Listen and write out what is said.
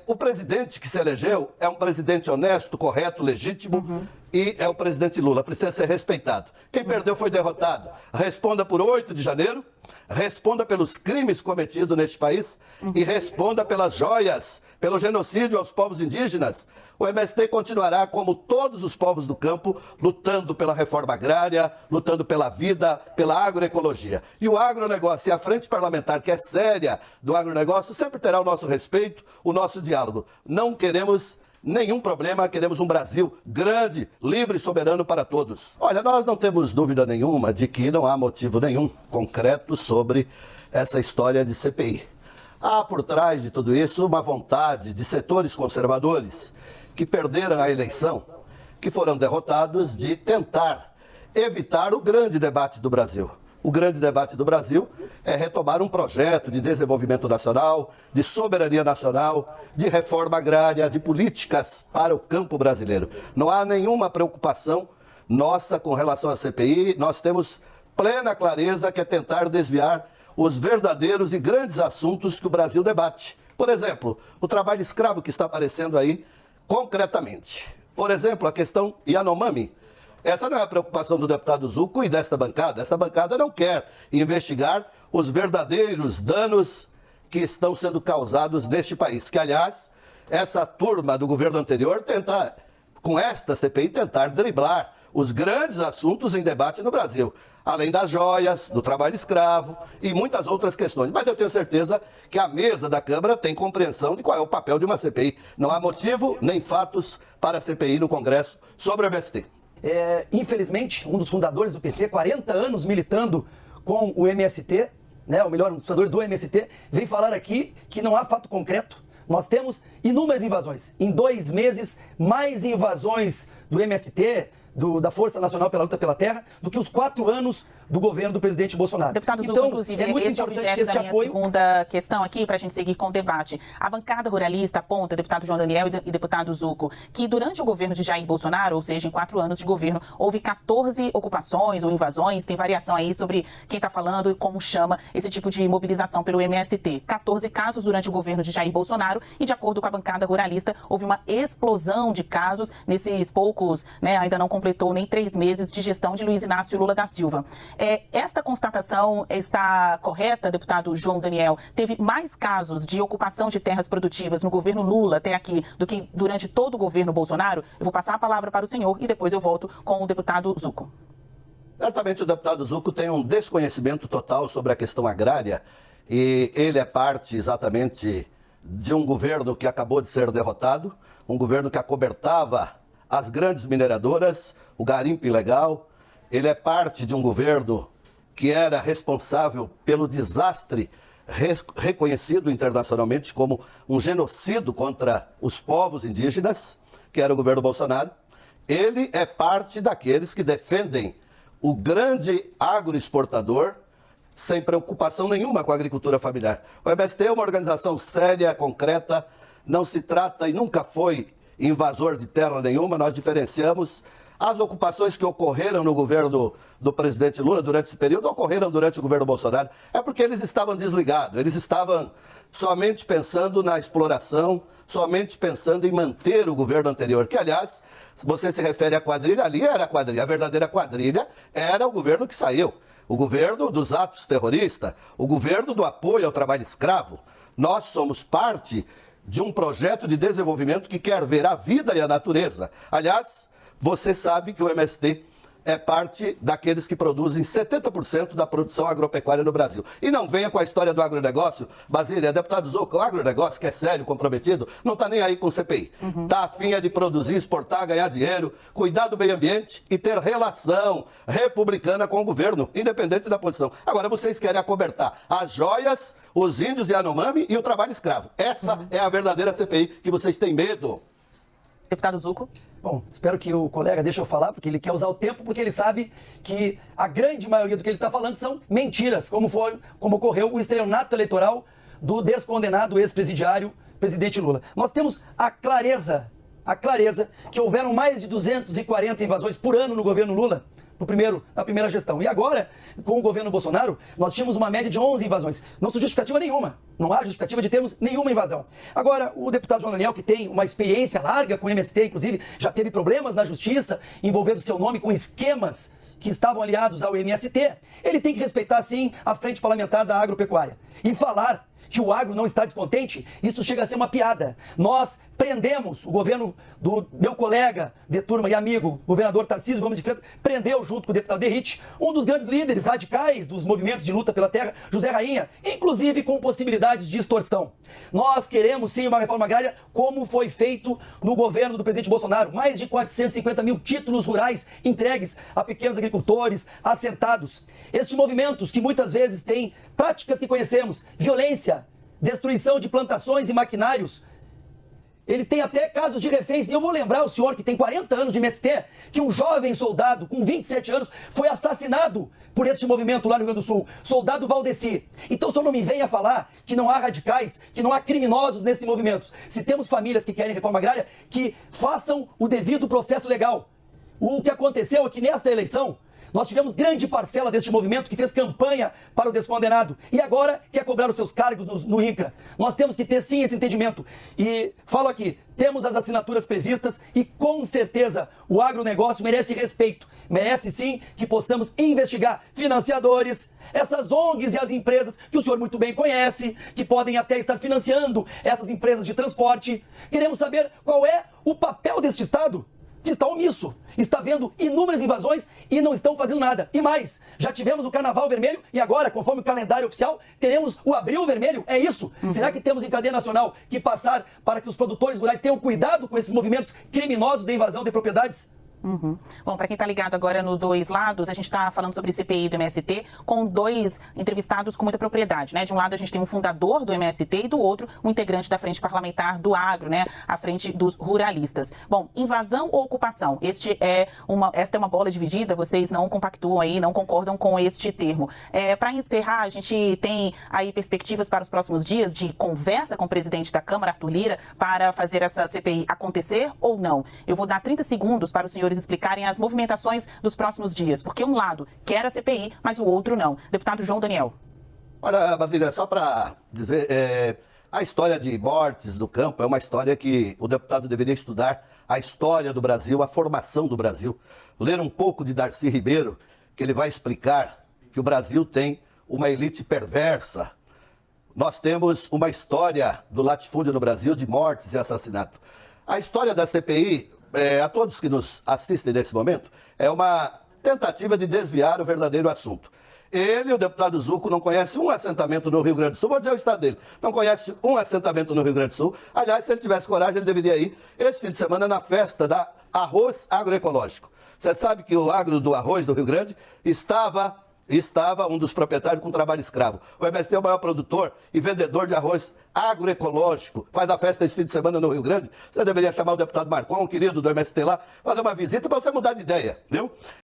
O presidente que se elegeu é um presidente honesto, correto, legítimo e é o presidente Lula. Precisa ser respeitado. Quem perdeu foi derrotado. Responda por 8 de janeiro, responda pelos crimes cometidos neste país e responda pelas joias, pelo genocídio aos povos indígenas. O MST continuará, como todos os povos do campo, lutando pela reforma agrária, lutando pela vida, pela agroecologia. E o agronegócio e a frente parlamentar, que é séria do agronegócio, sempre terá o nosso respeito, o nosso diálogo. Não queremos nenhum problema, queremos um Brasil grande, livre e soberano para todos. Olha, nós não temos dúvida nenhuma de que não há motivo nenhum concreto sobre essa história de CPI. Há por trás de tudo isso uma vontade de setores conservadores que perderam a eleição, que foram derrotados, de tentar evitar o grande debate do Brasil. O grande debate do Brasil é retomar um projeto de desenvolvimento nacional, de soberania nacional, de reforma agrária, de políticas para o campo brasileiro. Não há nenhuma preocupação nossa com relação à CPI. Nós temos plena clareza que é tentar desviar os verdadeiros e grandes assuntos que o Brasil debate. Por exemplo, o trabalho escravo que está aparecendo aí concretamente. Por exemplo, a questão Yanomami. Essa não é a preocupação do deputado Zucco e desta bancada. Essa bancada não quer investigar os verdadeiros danos que estão sendo causados neste país. Que, aliás, essa turma do governo anterior tenta, com esta CPI, tentar driblar os grandes assuntos em debate no Brasil. Além das joias, do trabalho escravo e muitas outras questões. Mas eu tenho certeza que a mesa da Câmara tem compreensão de qual é o papel de uma CPI. Não há motivo nem fatos para a CPI no Congresso sobre o MST. Infelizmente, um dos fundadores do PT, 40 anos militando com o MST, né, ou melhor, um dos fundadores do MST, vem falar aqui que não há fato concreto. Nós temos inúmeras invasões. Em 2 meses, mais invasões do MST, da Força Nacional pela Luta pela Terra, do que os 4 anos do governo do presidente Bolsonaro. Deputado Zucco, inclusive, é muito esse importante objeto que esse da minha apoio... segunda questão aqui, para a gente seguir com o debate. A bancada ruralista aponta, deputado João Daniel e deputado Zucco, que durante o governo de Jair Bolsonaro, ou seja, em 4 anos de governo, houve 14 ocupações ou invasões, tem variação aí sobre quem está falando e como chama esse tipo de mobilização pelo MST. 14 casos durante o governo de Jair Bolsonaro e, de acordo com a bancada ruralista, houve uma explosão de casos nesses poucos, né, ainda não completou nem 3 meses de gestão de Luiz Inácio Lula da Silva. Esta constatação está correta, deputado João Daniel? Teve mais casos de ocupação de terras produtivas no governo Lula até aqui do que durante todo o governo Bolsonaro? Eu vou passar a palavra para o senhor e depois eu volto com o deputado Zucco. Certamente o deputado Zucco tem um desconhecimento total sobre a questão agrária e ele é parte exatamente de um governo que acabou de ser derrotado, um governo que acobertava as grandes mineradoras, o garimpo ilegal. Ele é parte de um governo que era responsável pelo desastre reconhecido internacionalmente como um genocídio contra os povos indígenas, que era o governo Bolsonaro. Ele é parte daqueles que defendem o grande agroexportador sem preocupação nenhuma com a agricultura familiar. O MST é uma organização séria, concreta, não se trata e nunca foi invasor de terra nenhuma. Nós diferenciamos as ocupações que ocorreram no governo do presidente Lula durante esse período, ocorreram durante o governo Bolsonaro. É porque eles estavam desligados, eles estavam somente pensando na exploração, somente pensando em manter o governo anterior, que, aliás, se você se refere à quadrilha, ali era a quadrilha, a verdadeira quadrilha era o governo que saiu, o governo dos atos terroristas, o governo do apoio ao trabalho escravo. Nós somos parte de um projeto de desenvolvimento que quer ver a vida e a natureza. Aliás, você sabe que o MST é parte daqueles que produzem 70% da produção agropecuária no Brasil. E não venha com a história do agronegócio, Basília, deputado Zucco, o agronegócio que é sério, comprometido, não está nem aí com o CPI. Está afim de produzir, exportar, ganhar dinheiro, cuidar do meio ambiente e ter relação republicana com o governo, independente da posição. Agora vocês querem acobertar as joias, os índios Yanomami e o trabalho escravo. Essa é a verdadeira CPI que vocês têm medo. Deputado Zucco. Bom, espero que o colega deixe eu falar, porque ele quer usar o tempo, porque ele sabe que a grande maioria do que ele está falando são mentiras, como ocorreu o estelionato eleitoral do descondenado ex-presidiário, presidente Lula. Nós temos a clareza que houveram mais de 240 invasões por ano no governo Lula, na primeira gestão. E agora, com o governo Bolsonaro, nós tínhamos uma média de 11 invasões. Não tem justificativa nenhuma. Não há justificativa de termos nenhuma invasão. Agora, o deputado João Daniel, que tem uma experiência larga com o MST, inclusive já teve problemas na justiça envolvendo seu nome com esquemas que estavam aliados ao MST, ele tem que respeitar, sim, a frente parlamentar da agropecuária. E falar que o agro não está descontente, isso chega a ser uma piada. Nós prendemos o governo do meu colega de turma e amigo, governador Tarcísio Gomes de Freitas, prendeu junto com o deputado Derrite, um dos grandes líderes radicais dos movimentos de luta pela terra, José Rainha, inclusive com possibilidades de extorsão. Nós queremos sim uma reforma agrária como foi feito no governo do presidente Bolsonaro. Mais de 450 mil títulos rurais entregues a pequenos agricultores, assentados. Estes movimentos que muitas vezes têm práticas que conhecemos, violência, destruição de plantações e maquinários. Ele tem até casos de reféns. E eu vou lembrar o senhor que tem 40 anos de MST, que um jovem soldado com 27 anos foi assassinado por este movimento lá no Rio Grande do Sul, soldado Valdeci. Então o senhor não me venha falar que não há radicais, que não há criminosos nesses movimentos. Se temos famílias que querem reforma agrária, que façam o devido processo legal. O que aconteceu é que nesta eleição, nós tivemos grande parcela deste movimento que fez campanha para o descondenado e agora quer cobrar os seus cargos no INCRA. Nós temos que ter sim esse entendimento. E falo aqui, temos as assinaturas previstas e com certeza o agronegócio merece respeito. Merece sim que possamos investigar financiadores, essas ONGs e as empresas que o senhor muito bem conhece, que podem até estar financiando essas empresas de transporte. Queremos saber qual é o papel deste Estado, que está omisso, está vendo inúmeras invasões e não estão fazendo nada. E mais, já tivemos o Carnaval Vermelho e agora, conforme o calendário oficial, teremos o Abril Vermelho. É isso? Será que temos em cadeia nacional que passar para que os produtores rurais tenham cuidado com esses movimentos criminosos de invasão de propriedades? Bom, para quem está ligado agora no Dois Lados, a gente está falando sobre CPI do MST com dois entrevistados com muita propriedade, né? De um lado a gente tem um fundador do MST e do outro um integrante da frente parlamentar do agro, né? A frente dos ruralistas. Bom, invasão ou ocupação? Esta é uma bola dividida, vocês não compactuam aí, não concordam com este termo. Para encerrar, a gente tem aí perspectivas para os próximos dias de conversa com o presidente da Câmara, Arthur Lira, para fazer essa CPI acontecer ou não? Eu vou dar 30 segundos para os senhores explicarem as movimentações dos próximos dias, porque um lado quer a CPI, mas o outro não. Deputado João Daniel. Olha, Basília, só para dizer, a história de mortes do campo é uma história que o deputado deveria estudar, a história do Brasil, a formação do Brasil, ler um pouco de Darcy Ribeiro, que ele vai explicar que o Brasil tem uma elite perversa. Nós temos uma história do latifúndio no Brasil de mortes e assassinato. A história da CPI, a todos que nos assistem nesse momento, é uma tentativa de desviar o verdadeiro assunto. Ele, o deputado Zucco, não conhece um assentamento no Rio Grande do Sul, vou dizer o estado dele, não conhece um assentamento no Rio Grande do Sul. Aliás, se ele tivesse coragem, ele deveria ir esse fim de semana na festa da Arroz Agroecológico. Você sabe que o agro do arroz do Rio Grande estava um dos proprietários com trabalho escravo. O MST é o maior produtor e vendedor de arroz agroecológico. Faz a festa esse fim de semana no Rio Grande. Você deveria chamar o deputado Marcon, querido do MST lá, fazer uma visita para você mudar de ideia, viu?